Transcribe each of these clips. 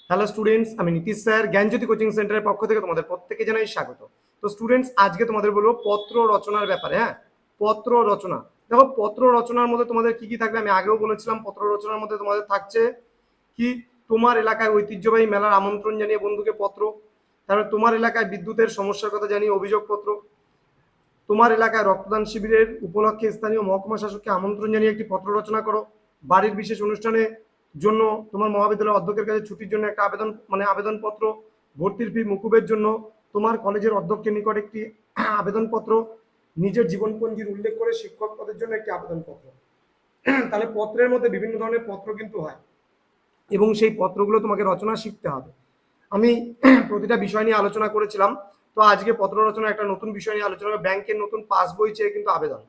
Hello students, আমি Nitish sir জ্ঞানজ্যোতি coaching সেন্টারের পক্ষ থেকে তোমাদের প্রত্যেকে জানাই স্বাগত। তো স্টুডেন্টস, আজকে তোমাদের বলবো পত্র রচনার ব্যাপারে। হ্যাঁ, পত্র রচনা। দেখো, পত্র রচনার মধ্যে তোমাদের কি কি থাকবে আমি আগেও বলেছিলাম। পত্র রচনার মধ্যে তোমাদের থাকছে কি, তোমার এলাকায় ঐতিহ্যবাহী মেলার আমন্ত্রণ জানিয়ে বন্ধুকে পত্র, তারপরে তোমার এলাকায় বিদ্যুতের সমস্যার কথা জানিয়ে অভিযোগপত্র, তোমার এলাকায় রক্তদান শিবিরের উপলক্ষে স্থানীয় মহকুমা শাসককে আমন্ত্রণ জানিয়ে একটি পত্র রচনা করো, বাড়ির বিশেষ অনুষ্ঠানে জন্য তোমার মহাবিদ্যালয়ের অধ্যক্ষের কাছে ছুটির জন্য একটা আবেদনপত্র, ভর্তির ফি মুকুবের জন্য তোমার কলেজের অধ্যক্ষের নিকট একটি আবেদনপত্র, নিজের জীবনপঞ্জির উল্লেখ করে শিক্ষক পদের জন্য একটি আবেদনপত্র। তাহলে পত্রের মধ্যে বিভিন্ন ধরনের পত্র কিন্তু হয় এবং সেই পত্রগুলো তোমাকে রচনা শিখতে হবে। আমি প্রতিটা বিষয় নিয়ে আলোচনা করেছিলাম। তো আজকে পত্র রচনা একটা নতুন বিষয় নিয়ে আলোচনা, ব্যাংকের নতুন পাসবই চেয়ে কিন্তু আবেদন।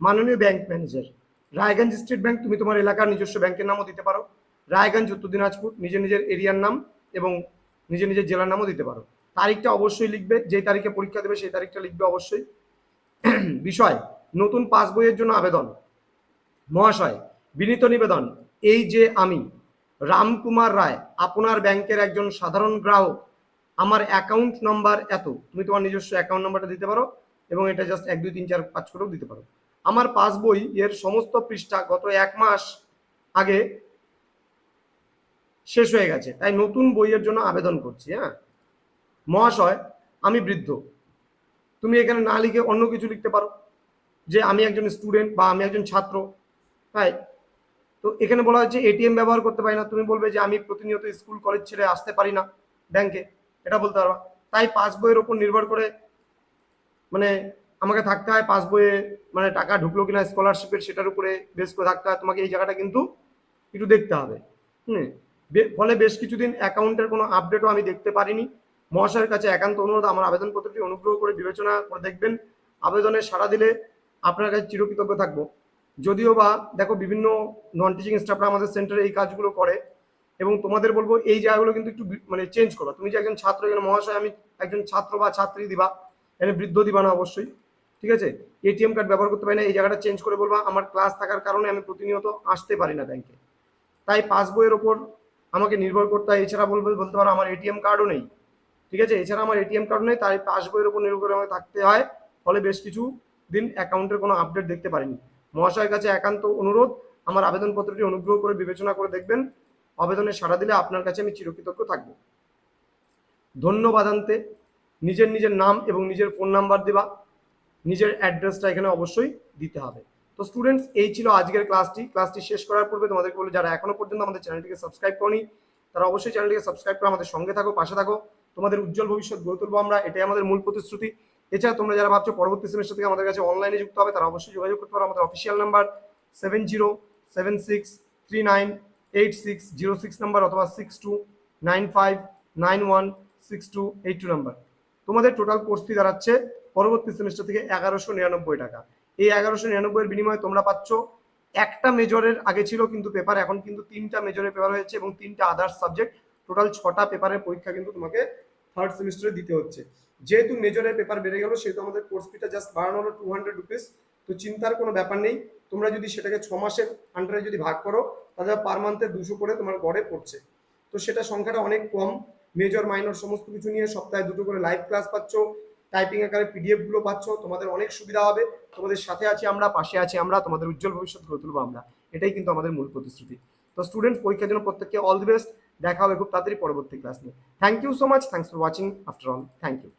মাননীয় bank manager, Raiganj state bank, তুমি তোমার এলাকার নিজস্ব ব্যাংকের নামও দিতে পারো। রায়গঞ্জ, উত্তর দিনাজপুর, নিজের নিজের এরিয়ার নাম এবং নিজের নিজের জেলার নামও দিতে পারো। তারিখটা অবশ্যই লিখবে, যেই তারিখে পরীক্ষা দেবে সেই তারিখটা লিখবে অবশ্যই। বিষয়, নতুন পাসবইয়ের জন্য আবেদন। মহাশয়, বিনীত নিবেদন, এই যে আমি রামকুমার রায়, আপনার ব্যাংকের একজন সাধারণ গ্রাহক। আমার অ্যাকাউন্ট নাম্বার এত, তুমি তোমার নিজস্ব অ্যাকাউন্ট নাম্বারটা দিতে পারো এবং এটা জাস্ট 1 2 3 4 5 করেও দিতে পারো। আমার পাসবই এর সমস্ত পৃষ্ঠা গত 1 মাস আগে শেষ হয়ে গেছে, তাই নতুন বইয়ের জন্য আবেদন করছি। হ্যাঁ মহাশয়, আমি বৃদ্ধ। তুমি এখানে না লিখে অন্য কিছু লিখতে পারো, যে আমি একজন স্টুডেন্ট বা আমি একজন ছাত্র। হ্যাঁ, তো এখানে বলা হচ্ছে এটিএম ব্যবহার করতে পারি না, তুমি বলবে যে আমি প্রতিনিয়ত স্কুল কলেজ ছেড়ে আসতে পারি না ব্যাংকে, এটা বলতে পারবা। তাই পাসবইয়ের ওপর নির্ভর করে মানে আমাকে থাকতে হয় পাসবইয়ে, মানে টাকা ঢুকলো কিনা স্কলারশিপের সেটার উপরে বেস করে থাকতে হয় তোমাকে। এই জায়গাটা কিন্তু একটু দেখতে হবে। ফলে বেশ কিছুদিন অ্যাকাউন্টের কোনো আপডেটও আমি দেখতে পারিনি। মহাশয়ের কাছে একান্ত অনুরোধ, আমার আবেদনপত্রটি অনুগ্রহ করে বিবেচনা করে দেখবেন। আবেদনে সাড়া দিলে আপনার কাছে চিরকৃতজ্ঞ থাকবো। যদিও বা দেখো, বিভিন্ন নন টিচিং স্টাফরা আমাদের সেন্টারে এই কাজগুলো করে এবং তোমাদের বলবো এই জায়গাগুলো কিন্তু একটু মানে চেঞ্জ করো। তুমি যে একজন ছাত্র, এখানে মহাশয় আমি একজন ছাত্র বা ছাত্রী দিবা, এখানে বৃদ্ধ দিবা না অবশ্যই। ঠিক আছে, এটিএম কার্ড ব্যবহার করতে পারি না, এই জায়গাটা চেঞ্জ করে বলবা আমার ক্লাস থাকার কারণে আমি প্রতিনিয়ত আসতে পারি না ব্যাংকে, তাই পাসবইয়ের ওপর আমাকে নির্ভর করতে হয়। এছাড়া বলতে পারো আমার এটিএম কার্ডও নেই। ঠিক আছে, এছাড়া আমার এটিএম কার্ড নেই, তাই পাসবইয়ের উপর নির্ভর করে আমাকে থাকতে হয়। ফলে বেশ কিছু দিন অ্যাকাউন্টের কোনো আপডেট দেখতে পারিনি। মহাশয়ের কাছে একান্ত অনুরোধ, আমার আবেদনপত্রটি অনুগ্রহ করে বিবেচনা করে দেখবেন। আবেদনে সাড়া দিলে আপনার কাছে আমি চিরকৃতজ্ঞ থাকব। ধন্যবাদান্তে নিজের নিজের নাম এবং নিজের ফোন নাম্বার দিবা, নিজের অ্যাড্রেসটা এখানে অবশ্যই দিতে হবে। তো স্টুডেন্টস, এই ছিল আজকের ক্লাসটি শেষ করার পূর্বে তোমাদেরকে বলে, যারা এখনো পর্যন্ত আমাদের চ্যানেলটিকে সাবস্ক্রাইব করনি তারা অবশ্যই চ্যানেলটিকে সাবস্ক্রাইব করে আমাদের সঙ্গে থাকো, পাশে থাকো। তোমাদের উজ্জ্বল ভবিষ্যৎ গড়ে তুলবো আমরা, এটাই আমাদের মূল প্রতিশ্রুতি। এছাড়া তোমরা যারা ভাবছো পরবর্তী সেমিস্টার থেকে আমাদের কাছে অনলাইনে যুক্ত হবে, তারা অবশ্যই যোগাযোগ করতে পারো। আমাদের অফিসিয়াল নাম্বার 7076398606 নাম্বার অথবা 6295916282 নাম্বার। তোমাদের টোটাল কোর্স ফি দাঁড়াচ্ছে পরবর্তী সেমিস্টার থেকে 1199 টাকা। এই 1199 বিনিময়ে তোমরা পাচ্ছ একটা মেজরের, আগে ছিল কিন্তু পেপার, এখন কিন্তু 3টা মেজরের পেপার হয়েছে এবং 3টা আদার্স সাবজেক্ট, টোটাল 6টা পেপারের পরীক্ষা কিন্তু তোমাকে থার্ড সেমিস্টারে দিতে হচ্ছে। যেহেতু মেজরের পেপার বেড়ে গেল, সেহেতু আমাদের কোর্স ফিটা জাস্ট বাড়ানো হলো 200 রুপিস। তো চিন্তার কোনো ব্যাপার নেই, তোমরা যদি সেটাকে 6 মাসের আন্ডারে যদি ভাগ করো, তাহলে পার মান্থে 200 করে তোমার গড়ে পড়ছে। তো সেটা সংখ্যাটা অনেক কম। মেজর মাইনর সমস্ত কিছু নিয়ে সপ্তাহে 2টো করে লাইভ ক্লাস পাচ্ছ, টাইপিং আকারে পিডিএফ গুলো পাচ্ছ, তোমাদের অনেক সুবিধা হবে। তোমাদের সাথে আছি আমরা, পাশে আছি আমরা, তোমাদের উজ্জ্বল ভবিষ্যৎ গড়ে তুলবো আমরা, এটাই কিন্তু আমাদের মূল প্রতিশ্রুতি। তো স্টুডেন্টস, পরীক্ষার জন্য প্রত্যেককে অল দি বেস্ট। দেখা হবে খুব তাড়াতাড়ি পরবর্তী ক্লাস নিয়ে। Thank you so much, thanks for watching after all, thank you.